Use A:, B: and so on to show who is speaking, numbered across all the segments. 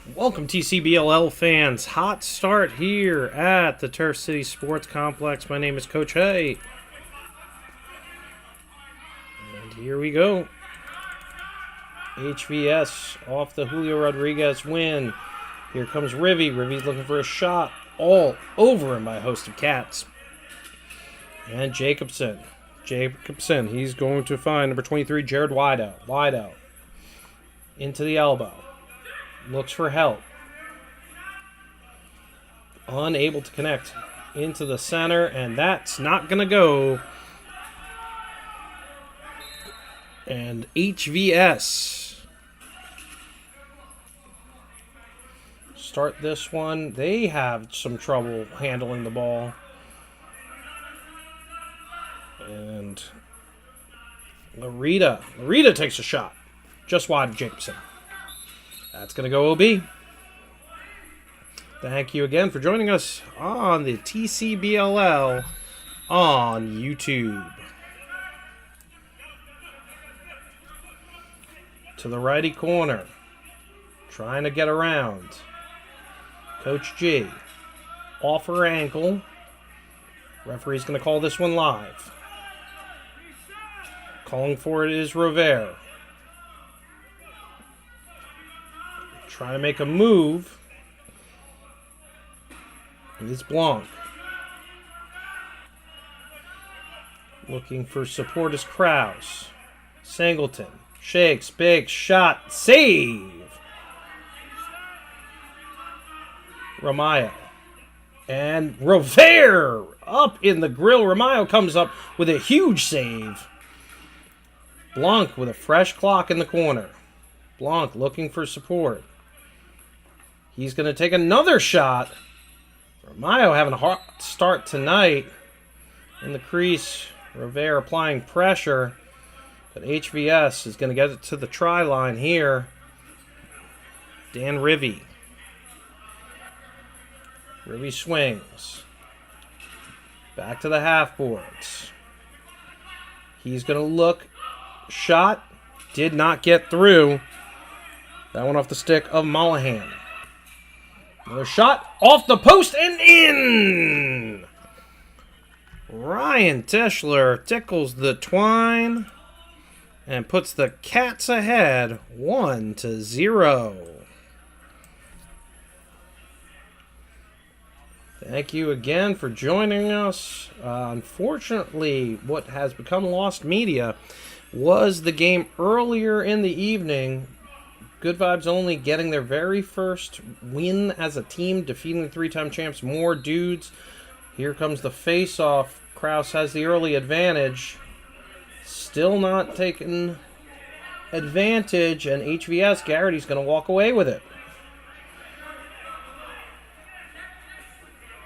A: Welcome, TCBLL fans. Hot start here at the Turf City Sports Complex. My name is Coach Hay. And here we go. HVS off the Julio Rodriguez win. Here comes Rivy. Rivy's looking for a shot. All over him by a host of cats. And Jacobson. He's going to find number 23, Jared Wideout. Wideout. Into the elbow. Looks for help. Unable to connect into the center, and that's not going to go. And HVS start this one. They have some trouble handling the ball. And Larita takes a shot. Just wide of Jacobson. That's going to go OB. Thank you again for joining us on the TCBLL on YouTube. To the righty corner. Trying to get around. Coach G. Off her ankle. Referee's going to call this one live. Calling for it is Rovere. Trying to make a move. It's Blanc. Looking for support is Krause. Singleton. Shakes. Big shot. Save! Ramayo. And Rovere up in the grill. Ramayo comes up with a huge save. Blanc with a fresh clock in the corner. Blanc looking for support. He's going to take another shot. Ramayo having a hot start tonight. In the crease, Rovere applying pressure. But HVS is going to get it to the try line here. Dan Rivy. Rivy swings. Back to the half boards. He's going to look. Shot. Did not get through. That one off the stick of Mollahan. Another shot off the post and in! Ryan Tischler tickles the twine and puts the Cats ahead 1-0. Thank you again for joining us. Unfortunately, what has become lost media was the game earlier in the evening. Good Vibes Only getting their very first win as a team, defeating the three-time champs More Dudes. Here comes the face-off. Krause has the early advantage. Still not taking advantage, and HVS, Garrity's going to walk away with it.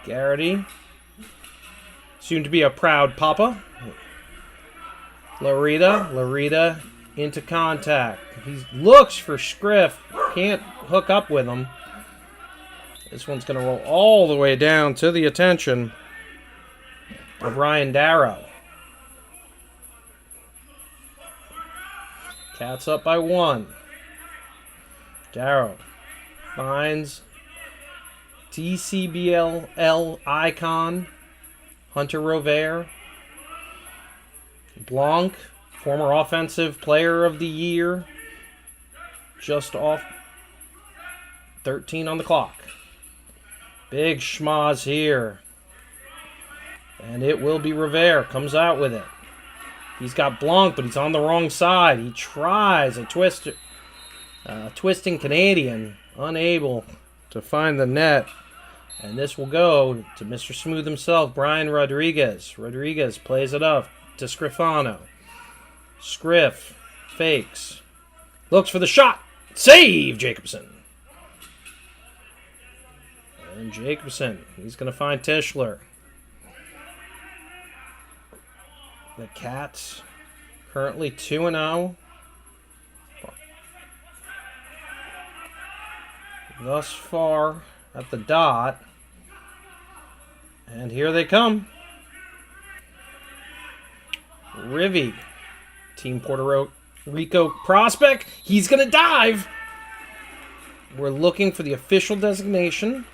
A: Garrity, soon to be a proud papa. Larita into contact. He looks for Scriff. Can't hook up with him. This one's going to roll all the way down to the attention of Ryan Darrow. Cats up by 1. Darrow finds TCBLL icon Hunter Rovere. Blanc, former offensive player of the year, just off 13 on the clock. Big schmoz here. And it will be Rovere. Comes out with it. He's got Blanc, but he's on the wrong side. He tries a twisting Canadian, unable to find the net. And this will go to Mr. Smooth himself, Brian Rodriguez. Rodriguez plays it up to Scrifano. Scriff fakes. Looks for the shot. Save, Jacobson. And Jacobson, he's going to find Tischler. The Cats currently 2-0. Thus far at the dot. And here they come. Rivy, Team Puerto Rico prospect. He's going to dive. We're looking for the official designation.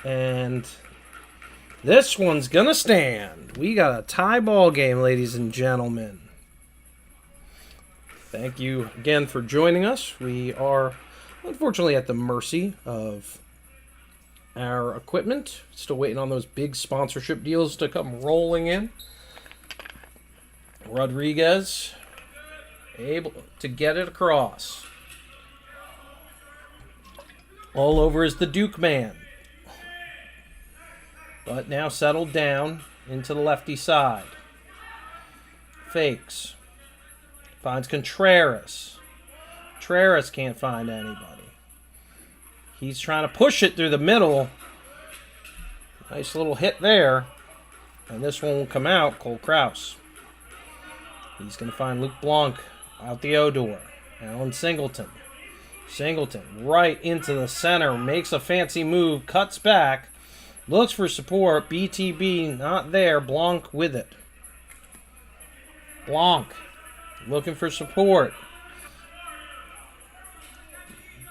A: And this one's going to stand. We got a tie ball game, ladies and gentlemen. Thank you again for joining us. We are unfortunately at the mercy of our equipment. Still waiting on those big sponsorship deals to come rolling in. Rodriguez able to get it across. All over is the Duke man. But now settled down into the lefty side. Fakes. Finds Contreras. Contreras can't find anybody. He's trying to push it through the middle. Nice little hit there. And this one will come out. Cole Krause. He's going to find Luke Blanc out the O-door. Alan Singleton. Singleton right into the center. Makes a fancy move. Cuts back. Looks for support. BTB not there. Blanc with it. Blanc looking for support.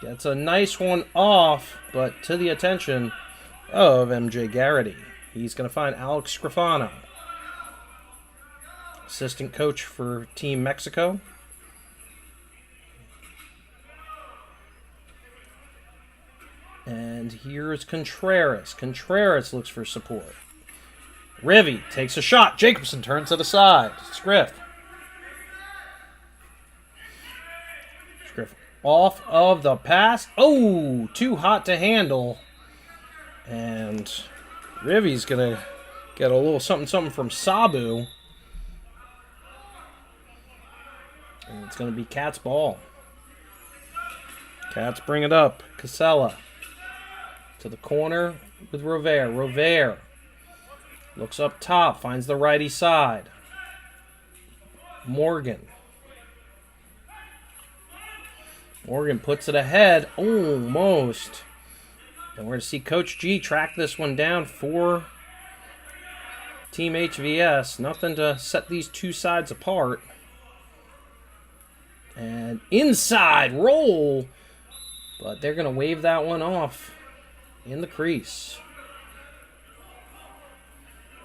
A: Gets a nice one off, but to the attention of MJ Garrity. He's going to find Alex Scrifano, assistant coach for Team Mexico. And here's Contreras. Contreras looks for support. Rivy takes a shot. Jacobson turns to the side. Scriff. Scriff off of the pass. Oh, too hot to handle. And Rivy's going to get a little something from Sabu. And it's going to be Cats ball. Cats bring it up. Casella to the corner with Rovere. Rovere looks up top, finds the righty side. Morgan. Morgan puts it ahead, almost. And we're going to see Coach G track this one down for Team HVS. Nothing to set these two sides apart. And inside roll. But they're going to wave that one off in the crease.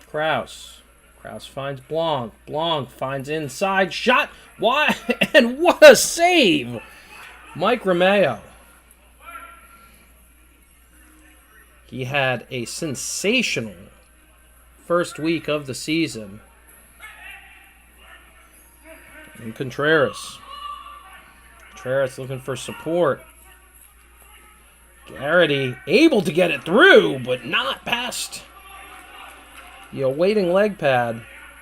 A: Krause. Krause finds Blanc. Blanc finds inside shot. Why? And what a save! Mike Romeo. He had a sensational first week of the season. And Contreras. Contreras looking for support. Garrity able to get it through, but not past the awaiting leg pad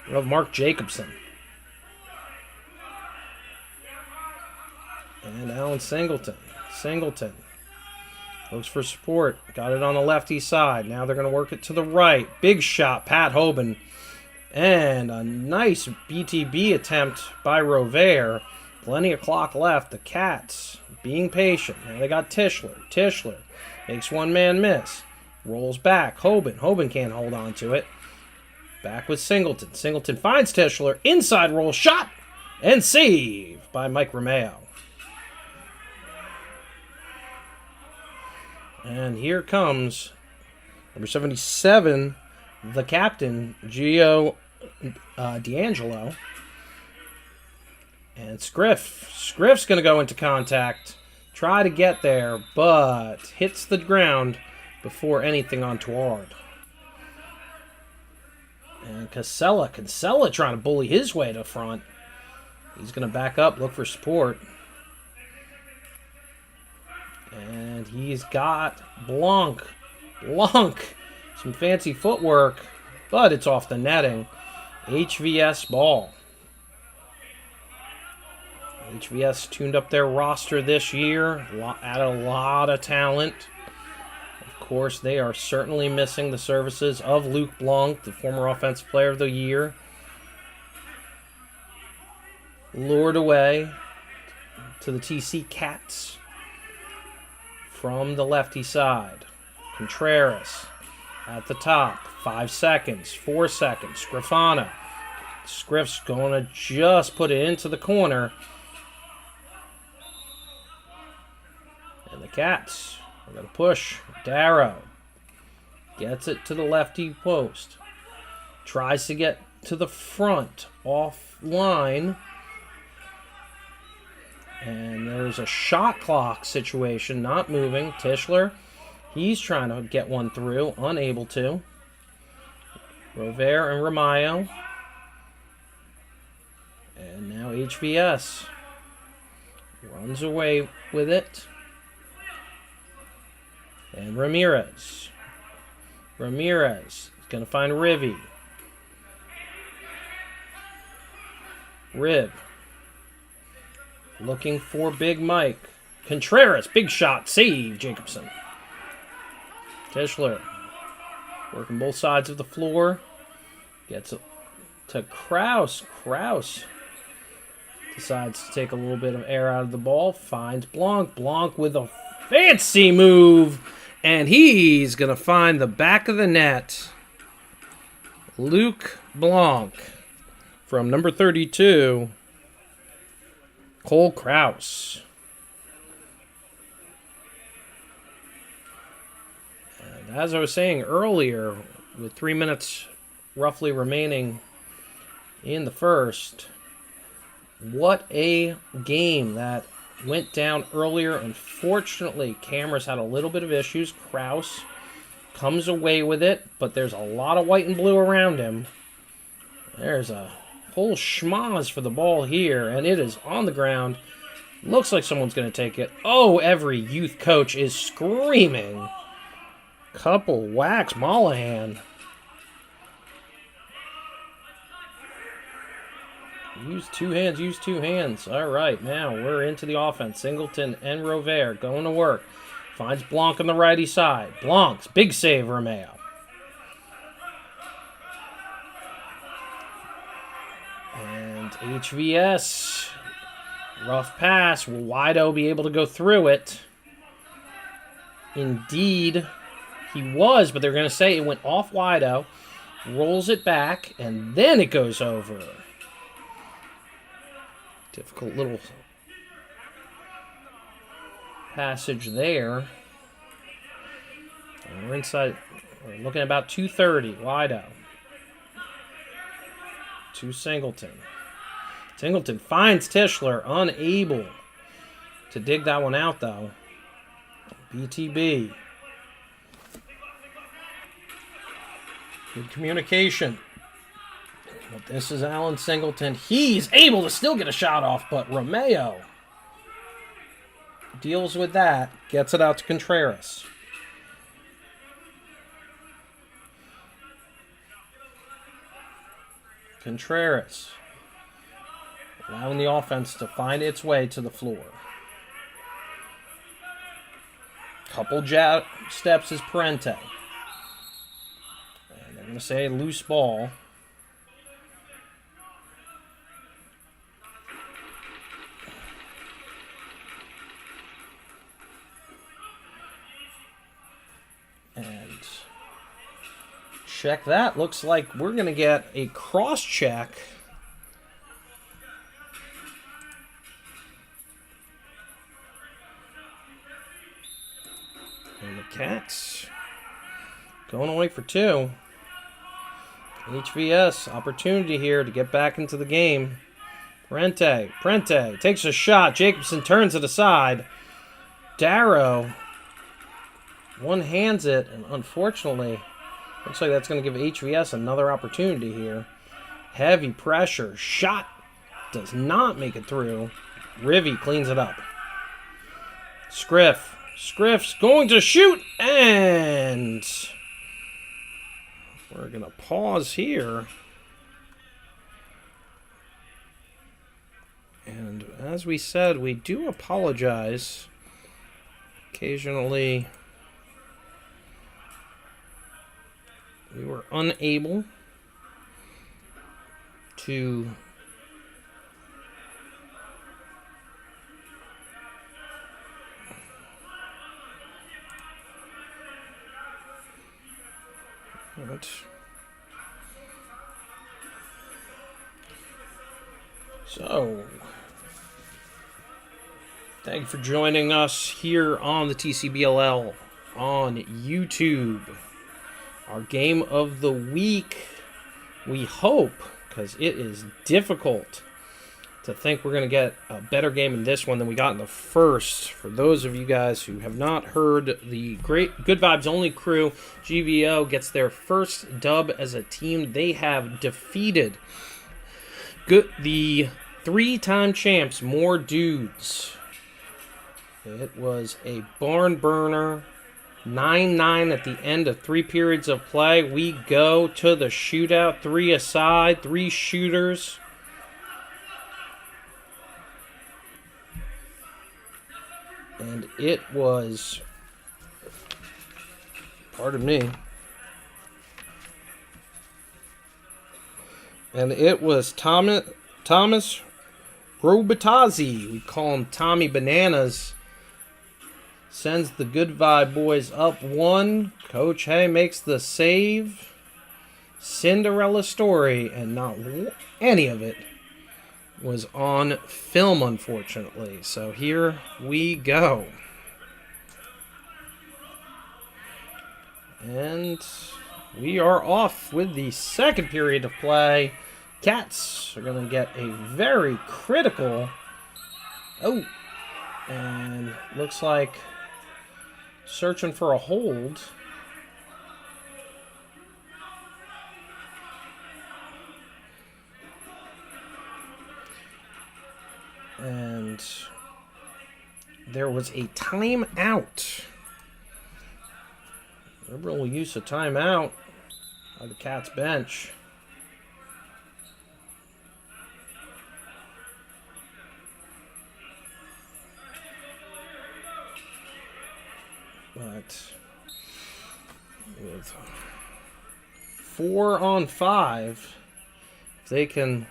A: of Mark Jacobson. And Alan Singleton. Singleton looks for support. Got it on the lefty side. Now they're going to work it to the right. Big shot, Pat Hoban. And a nice BTB attempt by Rovere. Plenty of clock left. The Cats being patient. Now they got Tischler. Tischler makes one man miss. Rolls back. Hoban. Hoban can't hold on to it. Back with Singleton. Singleton finds Tischler. Inside roll. Shot. And save by Mike Romeo. And here comes number 77, the captain, Gio D'Angelo. And Scriff's going to go into contact, try to get there, but hits the ground before anything untoward. And Casella trying to bully his way to front. He's going to back up, look for support. And he's got Blanc. Some fancy footwork, but it's off the netting. HVS ball. HVS tuned up their roster this year, added a lot of talent. Of course, they are certainly missing the services of Luke Blanc, the former Offensive Player of the Year. Lured away to the TC Cats from the lefty side. Contreras at the top. 5 seconds, 4 seconds. Scrifano. Scriff's going to just put it into the corner. And the Cats are going to push. Darrow gets it to the lefty post. Tries to get to the front, offline. And there's a shot clock situation, not moving. Tischler, he's trying to get one through, unable to. Rovere and Ramayo. And now HVS runs away with it. And Ramirez. Ramirez is going to find Rivy. Riv. Looking for Big Mike. Contreras, big shot, save, Jacobson. Tischler. Working both sides of the floor. Gets it to Kraus. Kraus decides to take a little bit of air out of the ball. Finds Blanc. Blanc with a fancy move. And he's going to find the back of the net. Luc Blanc from number 32. Cole Kraus. And as I was saying earlier, with 3 minutes roughly remaining in the first, what a game that went down earlier. Unfortunately, cameras had a little bit of issues. Kraus comes away with it, but there's a lot of white and blue around him. There's a whole schmoz for the ball here, and it is on the ground. Looks like someone's going to take it. Oh, every youth coach is screaming. Couple whacks, Mollahan. Use two hands, use two hands. All right, now we're into the offense. Singleton and Rovere going to work. Finds Blanc on the righty side. Blanc's big save, Romeo. And HVS. Rough pass. Will Wido be able to go through it? Indeed, he was, but they're going to say it went off Wido. Rolls it back, and then it goes over. Difficult little passage there. And we're inside. We're looking at about 2:30. Wido. To Singleton. Singleton finds Tischler, unable to dig that one out, though. BTB. Good communication. But this is Alan Singleton. He's able to still get a shot off, but Romeo deals with that. Gets it out to Contreras. Contreras allowing the offense to find its way to the floor. Couple jab steps is Parente. And they're going to say loose ball. And check that. Looks like we're going to get a cross check. And the Cats going away for two. HVS, opportunity here to get back into the game. Parente takes a shot. Jacobson turns it aside. Darrow one-hands it, and unfortunately, looks like that's going to give HVS another opportunity here. Heavy pressure. Shot does not make it through. Rivy cleans it up. Scriff's going to shoot, and we're going to pause here. And as we said, we do apologize. Occasionally, we were unable to so Thank you for joining us here on the TCBLL on YouTube. Our game of the week, we hope, because it is difficult to think we're going to get a better game in this one than we got in the first. For those of you guys who have not heard, the great Good Vibes Only crew, GVO, gets their first dub as a team. They have defeated the three-time champs, More Dudes. It was a barn burner, 9-9 at the end of 3 periods of play. We go to the shootout, 3 aside, 3 shooters. And it was, pardon me, and it was Thomas Robitazi. We call him Tommy Bananas. Sends the Good Vibe boys up 1. Coach Hay makes the save. Cinderella story, and not any of it was on film, unfortunately. So here we go. And we are off with the second period of play. Cats are going to get a very critical... Oh, and looks like searching for a hold. And there was a timeout. Liberal use of timeout by the Cats bench. But with 4 on 5, if they can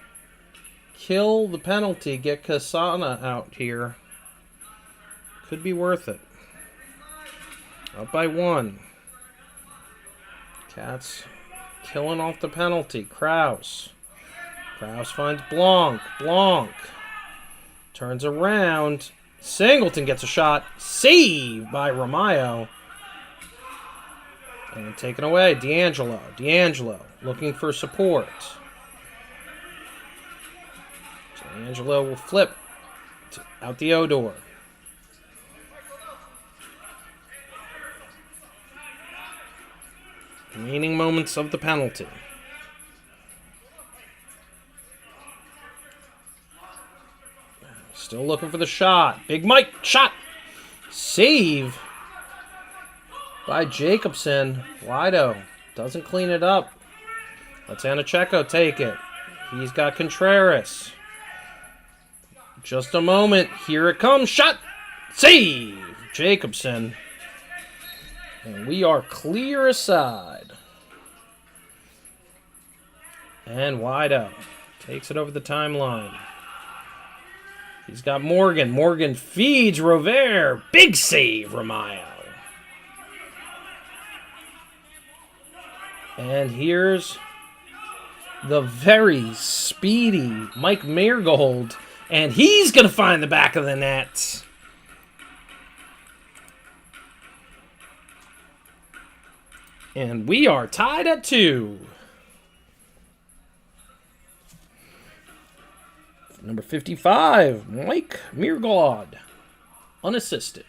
A: kill the penalty, get Kasana out here, could be worth it. Up by 1. Cats killing off the penalty. Kraus finds Blanc. Blanc turns around. Singleton gets a shot. Saved by Ramayo. And taken away. D'Angelo looking for support. D'Angelo will flip out the O-door. Remaining moments of the penalty. Still looking for the shot. Big Mike, shot. Save by Jacobson. Wido doesn't clean it up. Let's Anicheco take it. He's got Contreras. Just a moment. Here it comes. Shot. Save. Jacobson. And we are clear aside. And Wido takes it over the timeline. He's got Morgan. Morgan feeds Rover. Big save, Ramayo. And here's the very speedy Mike Marigold. And he's going to find the back of the net. And we are tied at 2. Number 55, Mike Mirgod, unassisted.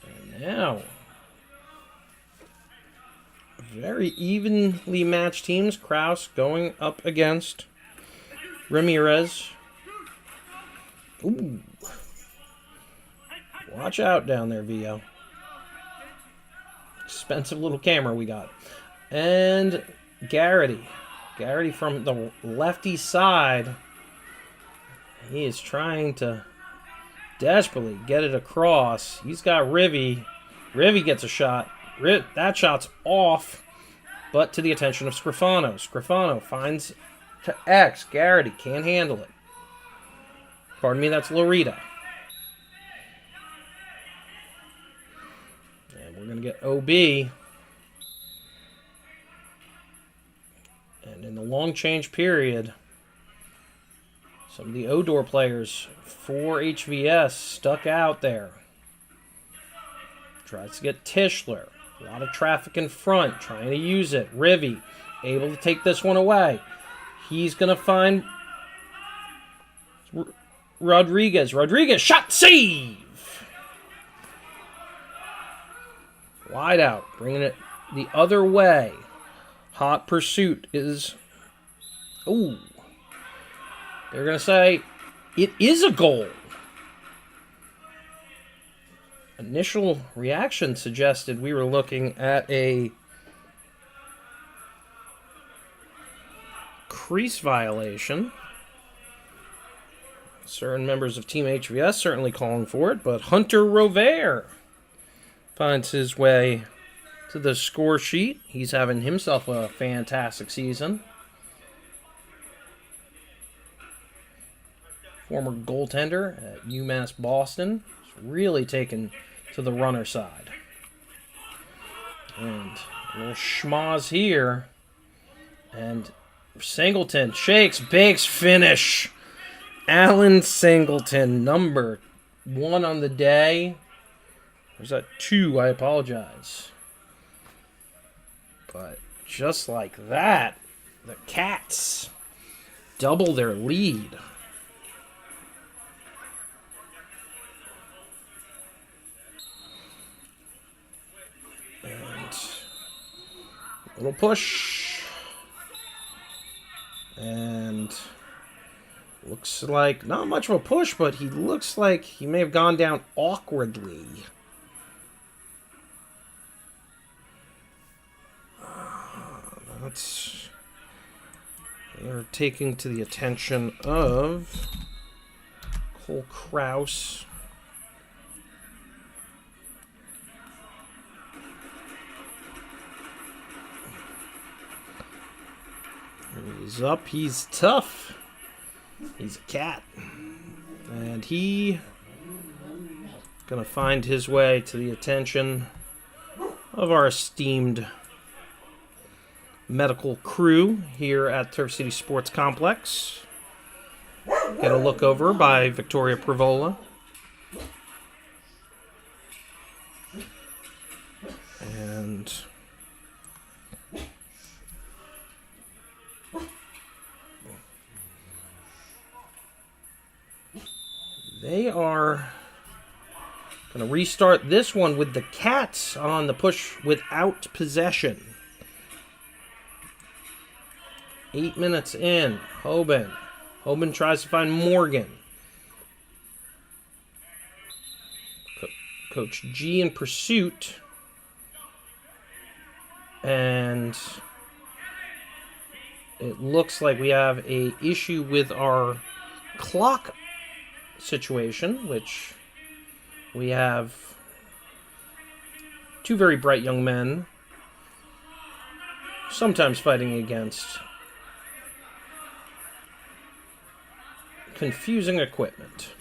A: And now, very evenly matched teams. Kraus going up against Ramirez. Ooh. Watch out down there, Vio. Expensive little camera we got. And Garrity. Garrity from the lefty side. He is trying to desperately get it across. He's got Rivy. Rivy gets a shot. That shot's off, but to the attention of Scrifano. Scrifano finds to X. Garrity can't handle it. Pardon me, that's Lorita. And we're going to get OB. And in the long change period, Some of the Odor players for HVS stuck out there. Tries to get Tischler. A lot of traffic in front, trying to use it. Rivy able to take this one away. He's going to find Rodriguez. Rodriguez, shot, save! Wide out, bringing it the other way. Hot pursuit is... Ooh. They're going to say it is a goal. Initial reaction suggested we were looking at a crease violation. Certain members of Team HVS certainly calling for it, but Hunter Rovere finds his way to the score sheet. He's having himself a fantastic season. Former goaltender at UMass Boston. He's really taken to the runner side. And a little schmoz here. And Singleton shakes, bakes, finish. Alan Singleton, number 1 on the day. Or is that 2? I apologize. But just like that, the Cats double their lead. And a little push. And looks like not much of a push, but he looks like he may have gone down awkwardly. They're taking to the attention of Cole Krause. He's up, he's tough. He's a cat. And he gonna find his way to the attention of our esteemed medical crew here at Turf City Sports Complex. Get a look over by Victoria Prevola. And they are going to restart this one with the Cats on the push without possession. 8 minutes in. Hoban. Hoban tries to find Morgan. Coach G in pursuit. And it looks like we have a issue with our clock situation, which we have 2 very bright young men sometimes fighting against confusing equipment.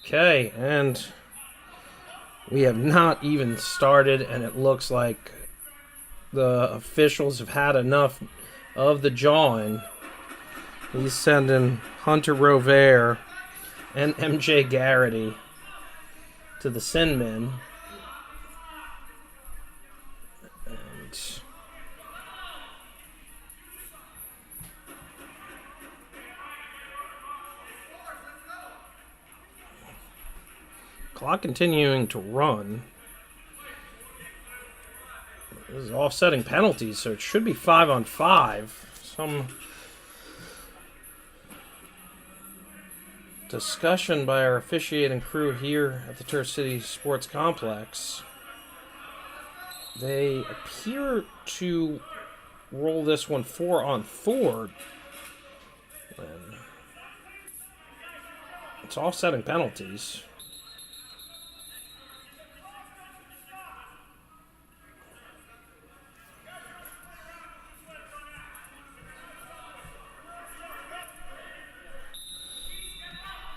A: Okay, and we have not even started, and it looks like the officials have had enough of the jawing. He's sending Hunter Rovere and MJ Garrity to the Sin Min. And clock continuing to run. This is offsetting penalties, so it should be 5-on-5. Some discussion by our officiating crew here at the Turf City Sports Complex. They appear to roll this one 4-on-4. And it's offsetting penalties.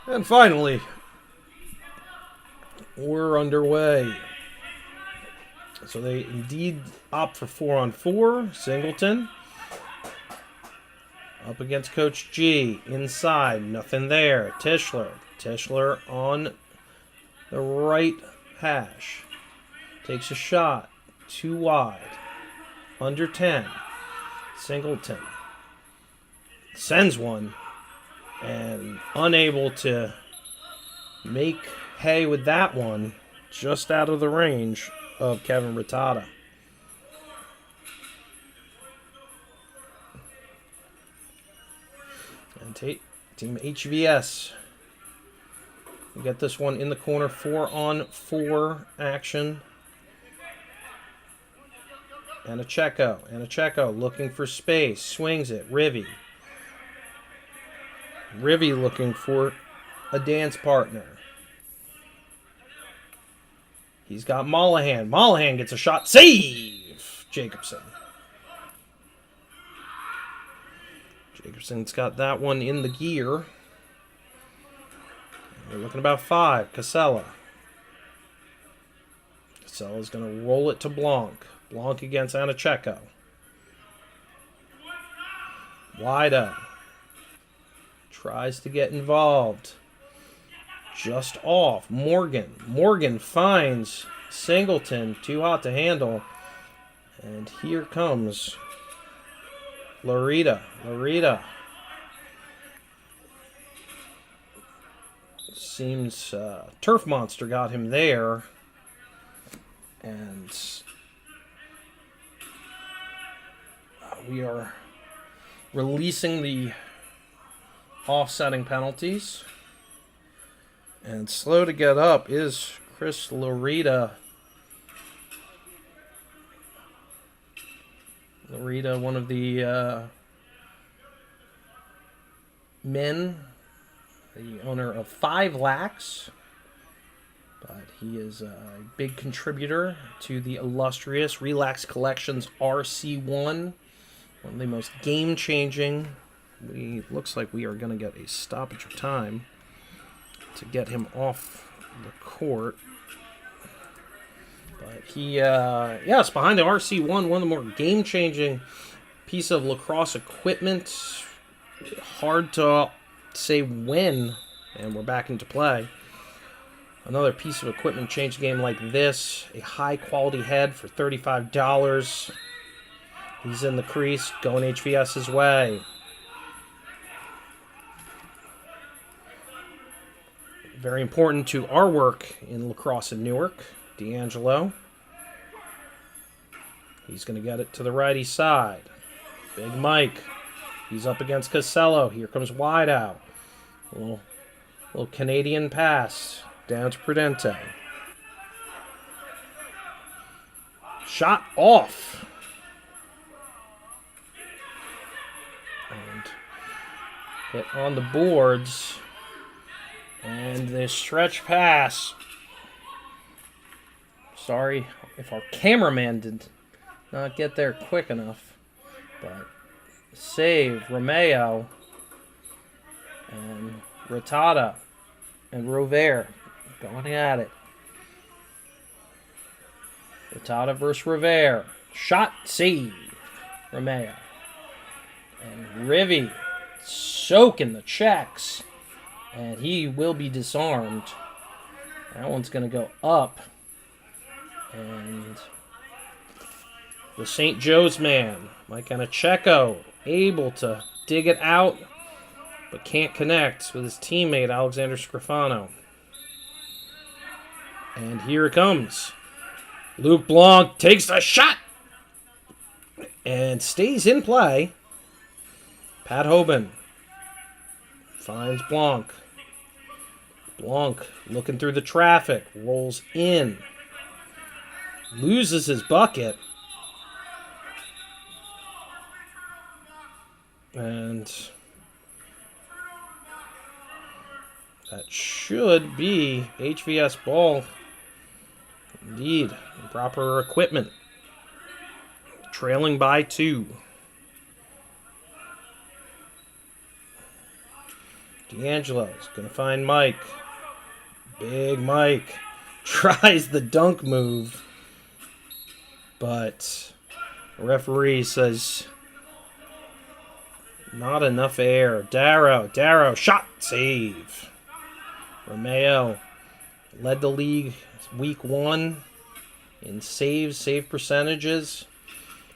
A: And finally, we're underway. So they indeed opt for 4-on-4. Singleton Up against Coach G. Inside. Nothing there. Tischler. Tischler on the right hash. Takes a shot. Too wide. Under 10. Singleton. Sends one. And unable to make hay with that one. Just out of the range of Kevin Ratada. And Team HVS. We get this one in the corner. 4-on-4 action. Anicheko looking for space. Swings it. Rivy looking for a dance partner. He's got Mollahan. Mollahan gets a shot. Save! Jacobson. Jacobson's got that one in the gear. We're looking about 5. Casella. Casella's going to roll it to Blanc. Blanc against Anicheko. Wida tries to get involved. Just off. Morgan finds Singleton. Too hot to handle. And here comes Larita. Seems Turf Monster got him there. And we are releasing the offsetting penalties. And slow to get up is Chris Larita. Larita, one of the men, the owner of 5 Lacs. But he is a big contributor to the illustrious Relax Collections RC1. One of the most game-changing. Looks like we are going to get a stoppage of time to get him off the court. But he, yes, behind the RC1, one of the more game-changing piece of lacrosse equipment. Hard to say when, and we're back into play. Another piece of equipment changed game like this. A high-quality head for $35. He's in the crease, going HVS's way. Very important to our work in lacrosse in Newark. D'Angelo. He's going to get it to the righty side. Big Mike. He's up against Casello. Here comes Wideout. Little Canadian pass down to Prudente. Shot off. And hit on the boards. And the stretch pass. Sorry if our cameraman did not get there quick enough. But save Romeo and Ratada and Rovere going at it. Ratada versus Rovere. Shot, save Romeo. And Rivy soaking the checks. And he will be disarmed. That one's going to go up. And the St. Joe's man, Mike Anicheko, able to dig it out, but can't connect with his teammate, Alexander Scrofano. And here it comes. Luke Blanc takes the shot and stays in play. Pat Hoban finds Blanc. Blanc looking through the traffic, rolls in, loses his bucket, and that should be HVS ball. Indeed, proper equipment. Trailing by 2. D'Angelo's going to find Mike. Big Mike tries the dunk move, but the referee says Not enough air. Darrow, shot, save. Romeo led the league week 1 in save percentages,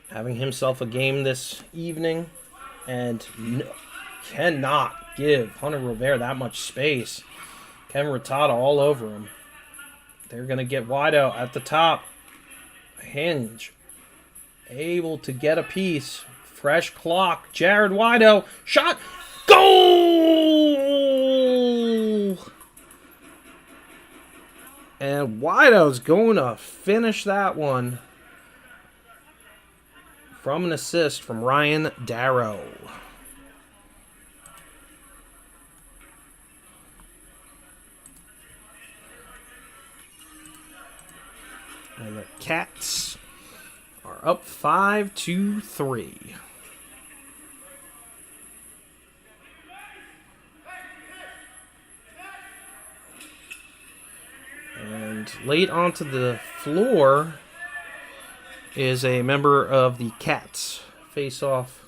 A: having himself a game this evening, and cannot give Hunter Rivera that much space. Kevin Ratada all over him. They're going to get Wido at the top. Hinge able to get a piece. Fresh clock. Jared Wido. Shot. Goal! And Wido's going to finish that one from an assist from Ryan Darrow. And the Cats are up 5-3. And late onto the floor is a member of the Cats face-off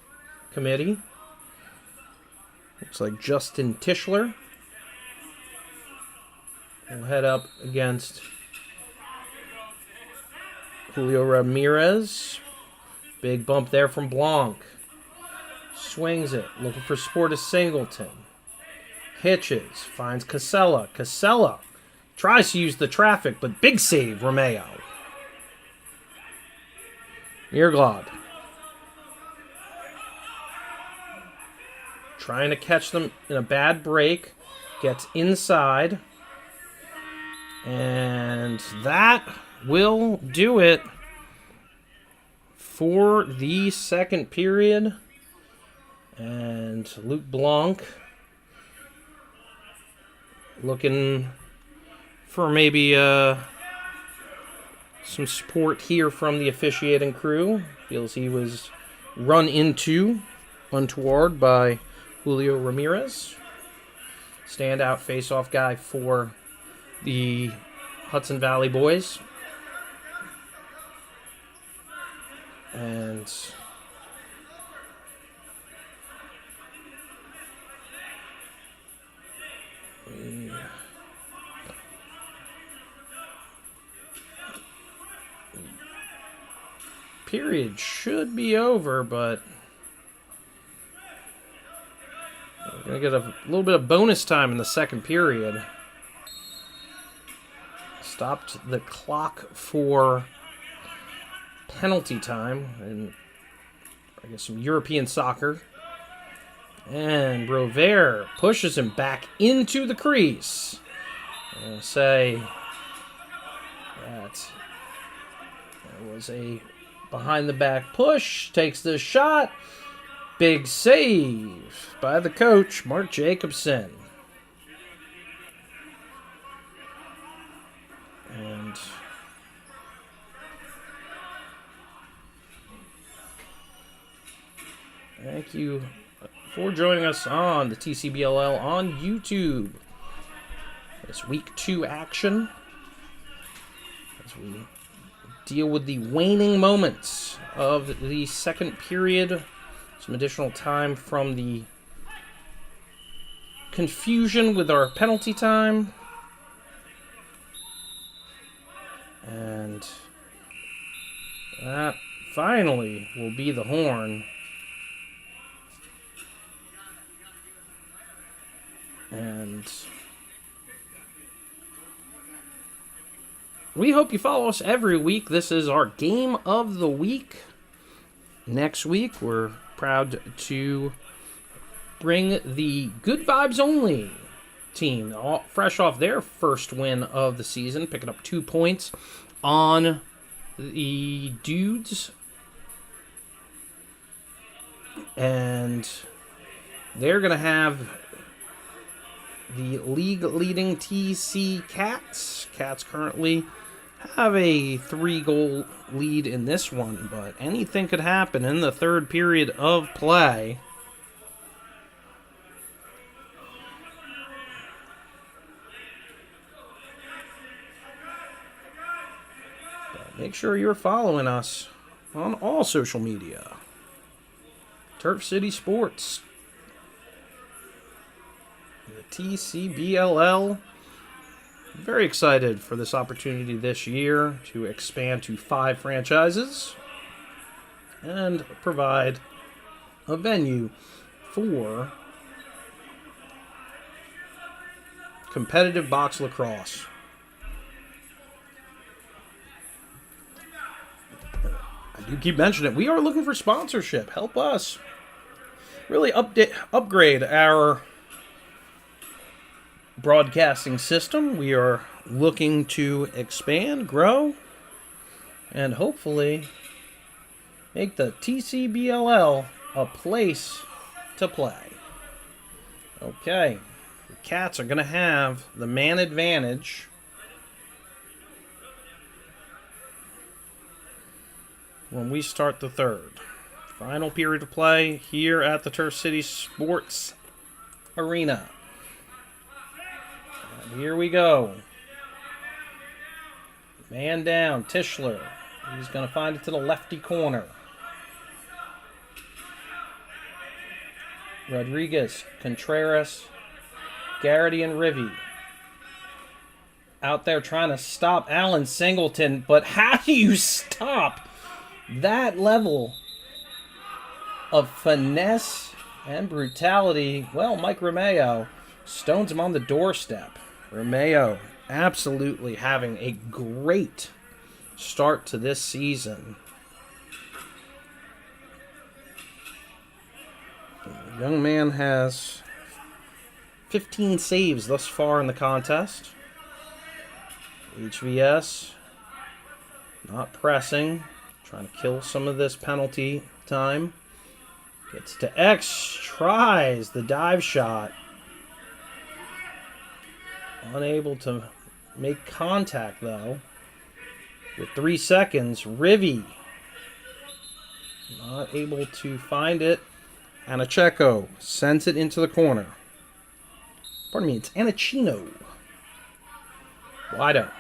A: committee. Looks like Justin Tischler will head up against Julio Ramirez. Big bump there from Blanc. Swings it, looking for Sportis Singleton. Hitches, finds Casella. Casella tries to use the traffic, but big save, Romeo. Mierglod trying to catch them in a bad break. Gets inside. And that will do it for the second period. And Luke Blanc looking for maybe some support here from the officiating crew. Feels he was run into untoward by Julio Ramirez. Standout face-off guy for the Hudson Valley boys. And period should be over, but we're going to get a little bit of bonus time in the second period. Stopped the clock for penalty time and I guess some European soccer. And Rovere pushes him back into the crease. I'll say that was a behind-the-back push. Takes the shot. Big save by the coach, Mark Jacobson. And thank you for joining us on the TCBLL on YouTube. This week 2 action as we deal with the waning moments of the second period. Some additional time from the confusion with our penalty time. And that finally will be the horn. And we hope you follow us every week. This is our game of the week. Next week, we're proud to bring the Good Vibes Only team, fresh off their first win of the season, picking up 2 points on the Dudes. And they're going to have the league-leading TC Cats. Cats currently have a 3-goal lead in this one, but anything could happen in the third period of play. But make sure you're following us on all social media. Turf City Sports The TCBLL. Very excited for this opportunity this year to expand to 5 franchises and provide a venue for competitive box lacrosse. I do keep mentioning it. We are looking for sponsorship. Help us really upgrade our broadcasting system. We are looking to expand, grow, and hopefully make the TCBLL a place to play. Okay, the Cats are going to have the man advantage. When we start the third. Final period of play here at the Turf City Sports Arena. And here we go. Man down, Tischler. He's going to find it to the lefty corner. Rodriguez, Contreras, Garrity, and Rivy. Out there trying to stop Alan Singleton, but how do you stop that level of finesse and brutality? Well, Mike Romeo stones him on the doorstep. Romeo absolutely having a great start to this season. The young man has 15 saves thus far in the contest. HVS not pressing, trying to kill some of this penalty time. Gets to X, tries the dive shot. Unable to make contact, though. With 3 seconds, Rivy not able to find it. Anacheko sends it into the corner. Pardon me, it's Anachino. Wide out.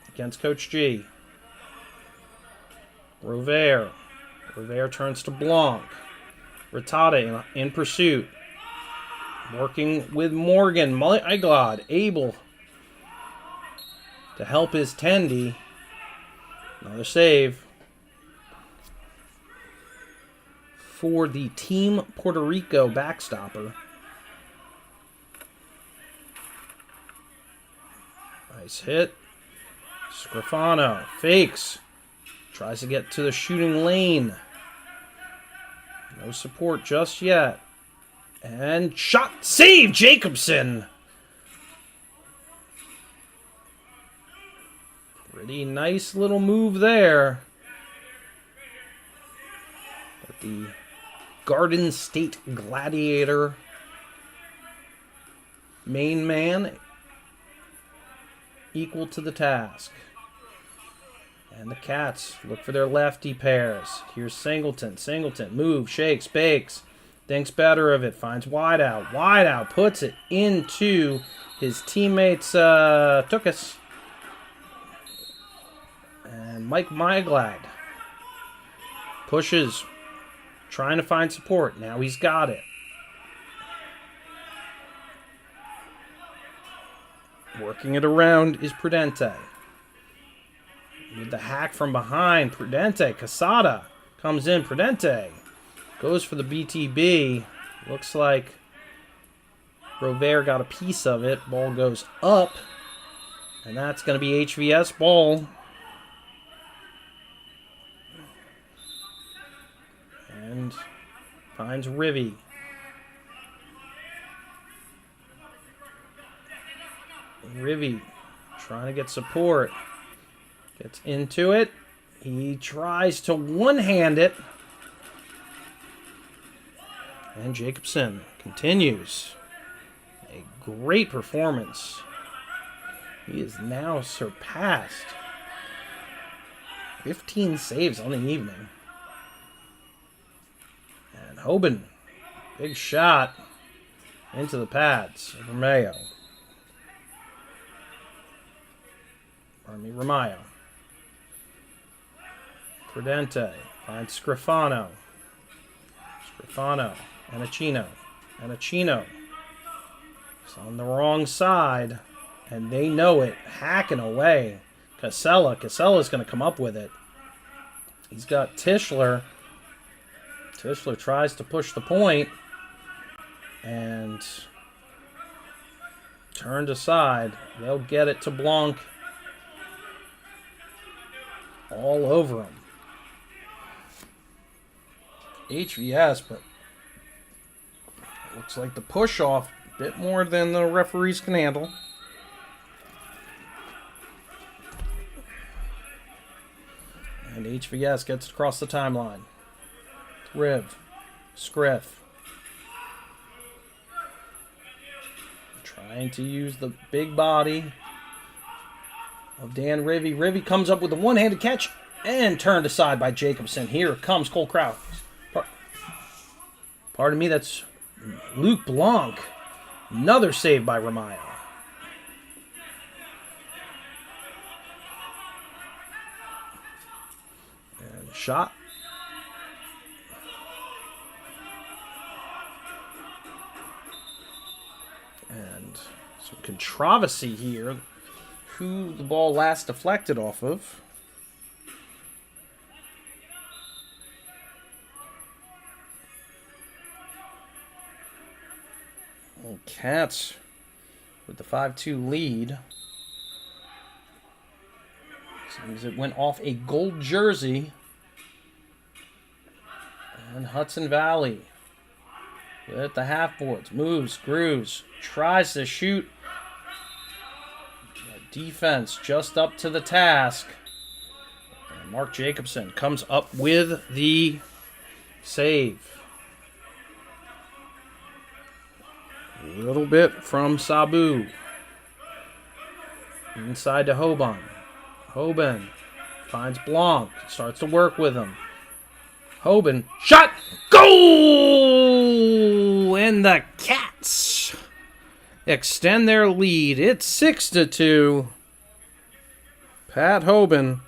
A: Against Coach G. Rovere turns to Blanc. Rattata in pursuit. Working with Morgan. Eiglad able to help his Tendy. Another save for the Team Puerto Rico backstopper. Nice hit. Scrifano fakes. Tries to get to the shooting lane. No support just yet. And shot. Save Jacobson. Pretty nice little move there. But the Garden State Gladiator main man equal to the task. And the Cats look for their lefty pairs. Here's Singleton. Singleton moves, shakes, bakes. Thinks better of it. Finds wide out. Wide out. Puts it into his teammates Tukas. And Mike Myglad pushes. Trying to find support. Now he's got it. Working it around is Prudente. With the hack from behind, Prudente. Casada comes in. Prudente goes for the BTB. Looks like Rovere got a piece of it. Ball goes up. And that's going to be HVS ball. And finds Rivy. Rivy trying to get support. Gets into it. He tries to one-hand it. And Jacobson continues. A great performance. He is now surpassed 15 saves on the evening. And Hoban, big shot into the pads of Romeo. Romayo. Prudente finds Scrifano. Anachino. And Aquino is on the wrong side, and they know it. Hacking away. Casella's going to come up with it. He's got Tischler. Tischler tries to push the point and turned aside. They'll get it to Blanc. All over him. HVS, but looks like the push off a bit more than the referees can handle. And HVS gets across the timeline. Riv. Scriff. Trying to use the big body of Dan Rivy. Rivy comes up with a one-handed catch and turned aside by Jacobson. Here comes Cole Kraus. Pardon me, that's Luke Blanc. Another save by Ramayo. And a shot. And some controversy here. Who the ball last deflected off of. Cats with the 5-2 lead. Seems it went off a gold jersey. And Hudson Valley with the half boards. Moves, grooves, tries to shoot. Defense just up to the task. And Mark Jacobson comes up with the save. A little bit from Sabu. Inside to Hoban. Hoban finds Blanc. Starts to work with him. Hoban. Shot! Goal! And the Cats extend their lead. It's 6-2. Pat Hoban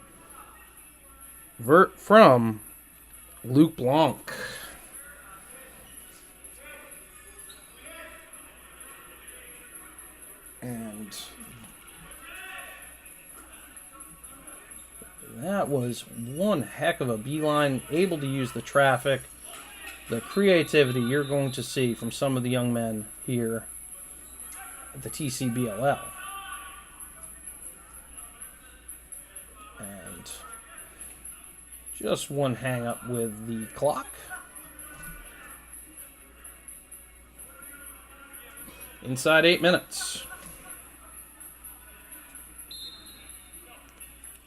A: from Luke Blanc. And that was one heck of a beeline, able to use the traffic, the creativity you're going to see from some of the young men here at the TCBLL. And just one hang up with the clock. Inside 8 minutes.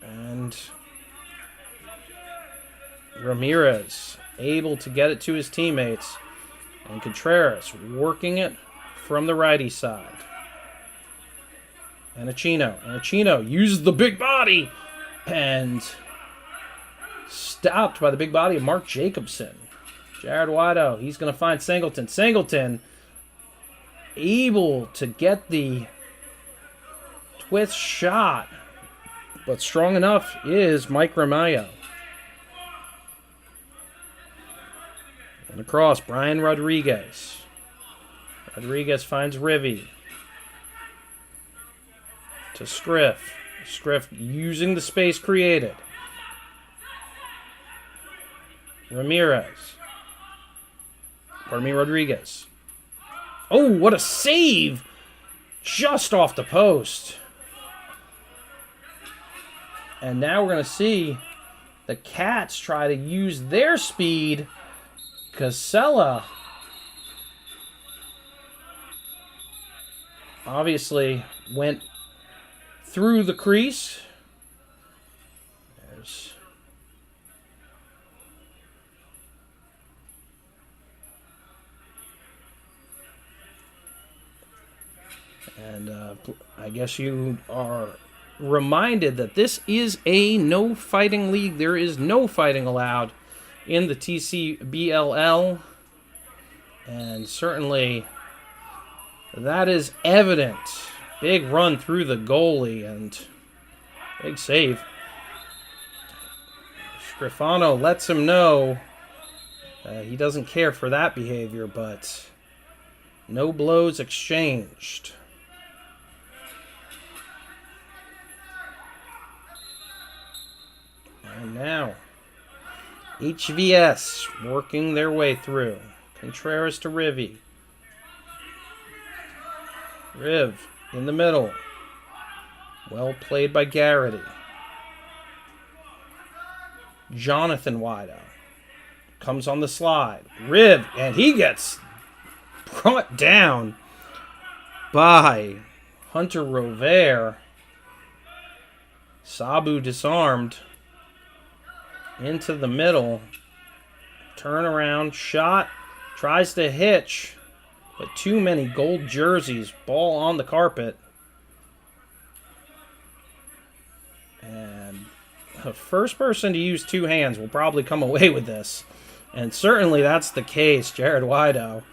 A: And Ramirez able to get it to his teammates. And Contreras working it from the righty side. And Aquino uses the big body. And stopped by the big body of Mark Jacobson. Jared Wido, he's going to find Singleton. Singleton able to get the twist shot. But strong enough is Mike Ramayo. And across, Brian Rodriguez. Rodriguez finds Rivy. To Scriff. Scriff using the space created. Rodriguez. Oh, what a save! Just off the post. And now we're going to see the Cats try to use their speed. Casella obviously went through the crease. And I guess you are reminded that this is a no fighting league. There is no fighting allowed in the TCBLL. And certainly that is evident. Big run through the goalie and big save. Scrifano lets him know he doesn't care for that behavior, but No blows exchanged. And now, HVS working their way through. Contreras to Rivy. Riv in the middle. Well played by Garrity. Jonathan Wido comes on the slide. Riv, and he gets brought down by Hunter Rovere. Sabu disarmed. Into the middle. Turn around. Shot. Tries to hitch. But too many gold jerseys. Ball on the carpet. And the first person to use two hands will probably come away with this. And certainly that's the case. Jared Wido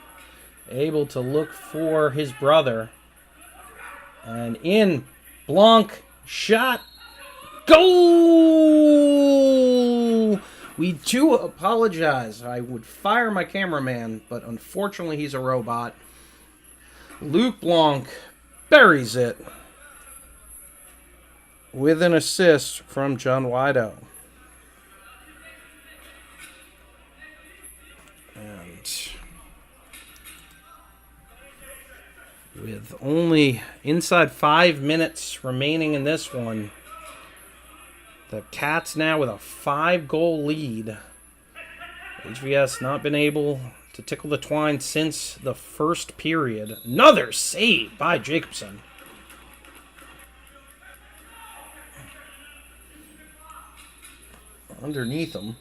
A: able to look for his brother. And in. Blanc. Shot. Goal! We do apologize. I would fire my cameraman, but unfortunately he's a robot. Luc Blanc buries it with an assist from John Wido. And with only inside 5 minutes remaining in this one, the Cats now with a 5-goal lead. HVS not been able to tickle the twine since the first period. Another save by Jacobson. Underneath him.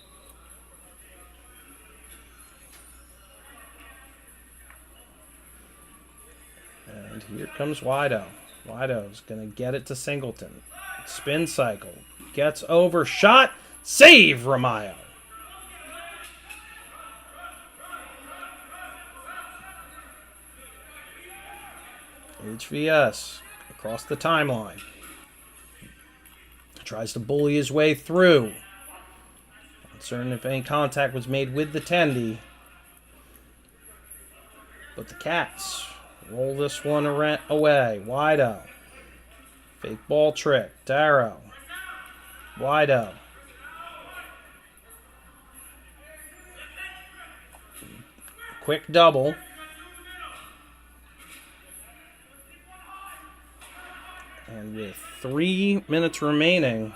A: And here comes Wido. Wido's going to get it to Singleton. Spin cycle. Gets over. Shot. Save, Ramayo. HVS across the timeline. Tries to bully his way through. Not certain if any contact was made with the tendy. But the Cats roll this one away. Wido. Fake ball trick. Darrow. Wido. Quick double. And with 3 minutes remaining,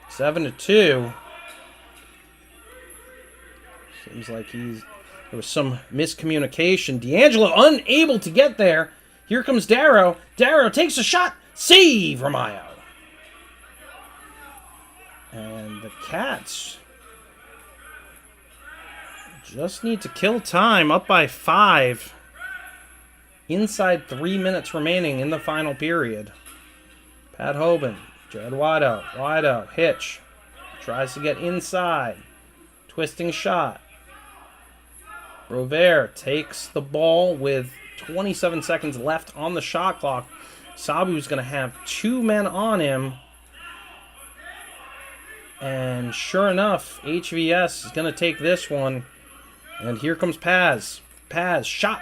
A: 7-2. Seems like there was some miscommunication. D'Angelo unable to get there. Here comes Darrow. Darrow takes a shot. Save, Ramayo. And the Cats just need to kill time, up by 5. Inside 3 minutes remaining in the final period. Pat Hoban, Jared Wido. Wido, hitch. Tries to get inside. Twisting shot. Rovere takes the ball with 27 seconds left on the shot clock. Sabu's going to have 2 men on him. And sure enough, HVS is going to take this one. And here comes Paz. Paz, shot.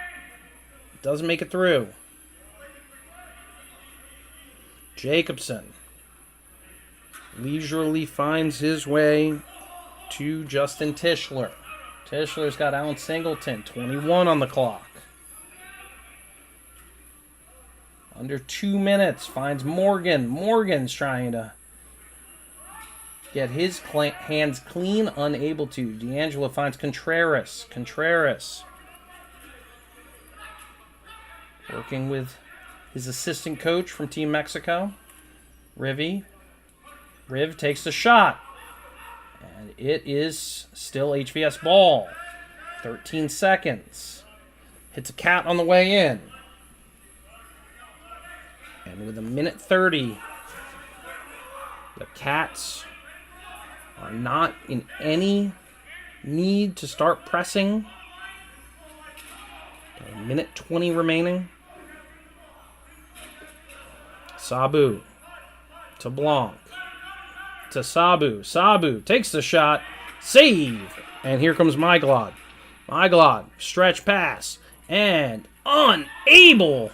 A: Doesn't make it through. Jacobson leisurely finds his way to Justin Tischler. Tischler's got Alan Singleton, 21 on the clock. Under 2 minutes, finds Morgan. Morgan's trying to get his hands clean, unable to. D'Angelo finds Contreras. Contreras working with his assistant coach from Team Mexico, Rivy. Riv takes the shot. And it is still HVS ball. 13 seconds. Hits a cat on the way in. And with 1:30, the Cats are not in any need to start pressing. 1:20 remaining. Sabu to Blanc to Sabu. Sabu takes the shot. Save. And here comes Myglod. Myglod, stretch pass. and unable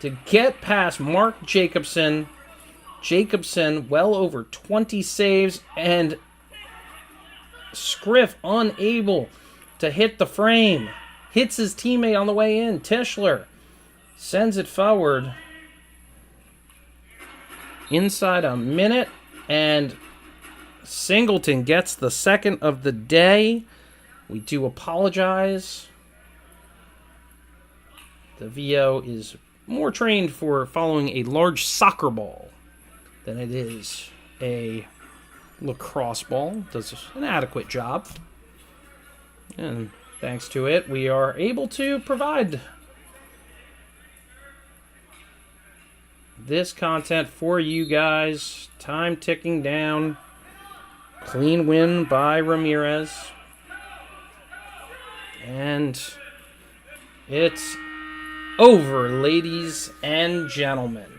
A: to get past Mark Jacobson. Jacobson well over 20 saves, and Scriff unable to hit the frame. Hits his teammate on the way in. Tischler sends it forward. Inside a minute, and Singleton gets the second of the day. We do apologize. The VO is more trained for following a large soccer ball than it is a lacrosse ball. Does an adequate job. And thanks to it, we are able to provide this content for you guys. Time ticking down. Clean win by Ramirez. And it's over, ladies and gentlemen.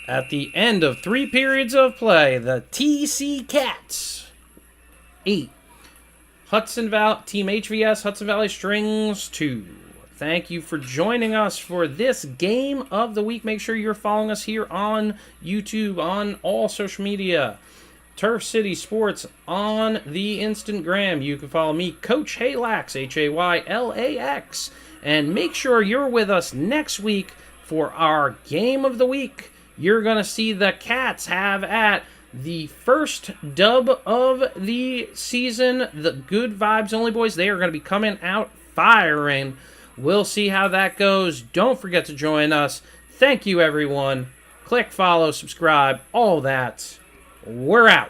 A: At the end of 3 periods of play, the TC Cats 8. Team HVS Hudson Valley Strings 2. Thank you for joining us for this game of the week. Make sure you're following us here on YouTube, on all social media. Turf City Sports on the Instagram. You can follow me, Coach Haylax, Haylax. And make sure you're with us next week for our game of the week. You're going to see the Cats have at the first dub of the season, the Good Vibes Only Boys. They are going to be coming out firing. We'll see how that goes. Don't forget to join us. Thank you, everyone. Click follow, subscribe, all that. We're out.